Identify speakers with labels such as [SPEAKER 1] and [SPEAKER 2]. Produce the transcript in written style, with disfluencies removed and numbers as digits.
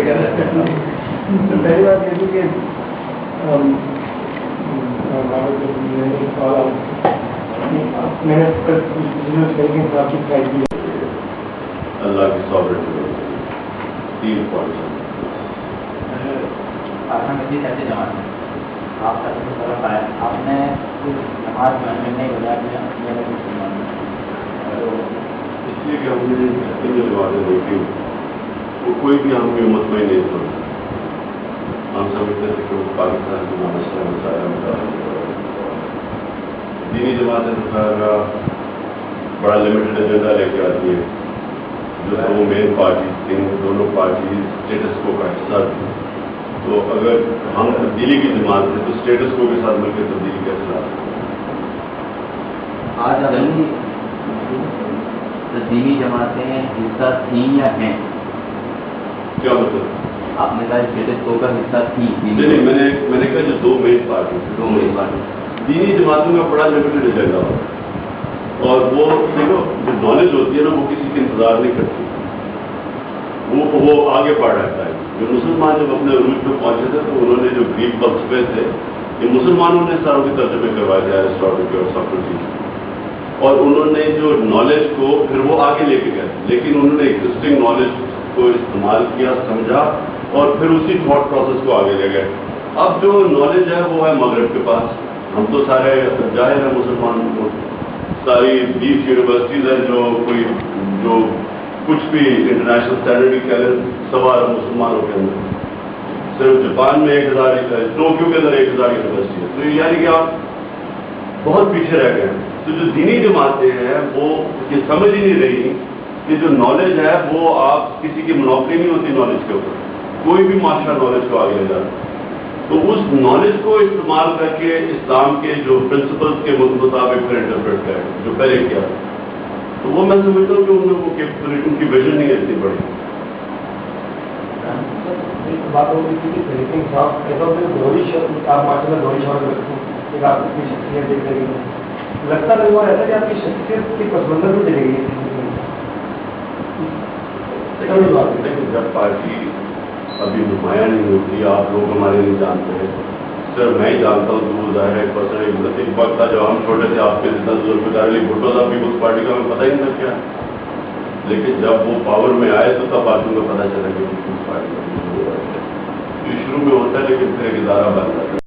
[SPEAKER 1] پہلی بات یہ تھی کہ میں نے
[SPEAKER 2] اللہ کی سوورنٹی 3 پوائنٹس
[SPEAKER 3] آپ کا طرف آیا، آپ نے نماز میں نہیں بجا دیا میرے مسلمان،
[SPEAKER 2] اس لیے کہ ہم نے جو باتیں دیکھی وہ کوئی بھی ہم کی امت میں نہیں سمجھتا. ہم سمجھتے تھے کہ وہ پاکستان کی مسئلہ مسائل دینی جماعتیں کا بڑا لمیٹڈ ایجنڈا لے کے آتی ہے. جو دو مین پارٹیز تھیں دونوں پارٹیز اسٹیٹس کو کا حصہ تھی. تو اگر ہم تبدیلی کی جماعت ہے تو اسٹیٹس کو کے ساتھ مل کے تبدیلی کیسے لا سکتے؟
[SPEAKER 3] آج دینی جماعتیں حصہ تھیں یا ہیں؟
[SPEAKER 2] کیا مطلب؟
[SPEAKER 3] آپ نے کہا اسٹیٹس کو کا حصہ تھی.
[SPEAKER 2] نہیں، میں نے کہا جو دو مین پارٹی دینی جماعتوں میں بڑا لمیٹڈ ایجنڈا ہوتا ہے. اور وہ دیکھو جو نالج ہوتی ہے نا وہ کسی کا انتظار نہیں کرتی، وہ آگے بڑھ رہتا ہے. جو مسلمان جب اپنے عروج پہ پہنچے تھے تو انہوں نے جو گریک فلسفے تھے یہ مسلمانوں نے ساروں کے ترجمے کروائے تھے، ایرسٹاٹل کے اور ساکریٹس، اور انہوں نے جو نالج کو پھر وہ آگے لے کے گئے، لیکن انہوں نے ایگزسٹنگ نالج کو استعمال کیا، سمجھا، اور پھر اسی تھاٹ پروسیس کو آگے لے گئے. اب جو نالج ہے وہ ہے مغرب کے پاس. ہم تو سارے ظاہر ہیں مسلمان کو ساری 20 یونیورسٹیز ہیں جو کچھ بھی انٹرنیشنل اسٹینڈرڈ کی کہہ سوال مسلمانوں کے اندر. صرف جاپان میں 1000 ٹوکیو کے اندر 1000 یونیورسٹی ہے. تو یعنی کہ آپ بہت پیچھے رہ گئے ہیں. تو جو دینی جماعتیں ہیں وہ یہ سمجھ ہی نہیں رہی کہ جو نالج ہے وہ آپ کسی کی منوپلی نہیں ہوتی نالج کے اوپر. کوئی بھی معاشرہ نالج کو آگے لے جاتا ہے. تو اس نالج کو استعمال کر کے اسلام کے جو پرنسپلس کے مطابق پھر انٹرپریٹ کرے جو پہلے کیا. تو وہ میں سمجھتا ہوں کہ ان لوگوں کی ان کی ویژن نہیں ہے اتنی بڑی.
[SPEAKER 1] بات ہو رہی تھی کہ لگتا نہیں ہوا ایسا کہ آپ کی شخصیت کی پسماندہ بھی چلے گی.
[SPEAKER 2] لیکن جب پارٹی ابھی نمایاں نہیں ہوتی، آپ لوگ ہمارے نہیں جانتے ہیں، صرف میں ہی جانتا ہوں. تو ظاہر ہے ایک وقت تھا جب ہم چھوٹے تھے آپ کے جتنا بھٹو صاحب پیپلز پارٹی کا ہمیں پتہ ہی نہیں تھا کیا. لیکن جب وہ پاور میں آئے تو تب آدمی کو پتہ چلا کہ پیپلز پارٹی کا شروع میں ہوتا ہے لیکن پھر ایک ادارہ بن جاتا ہے.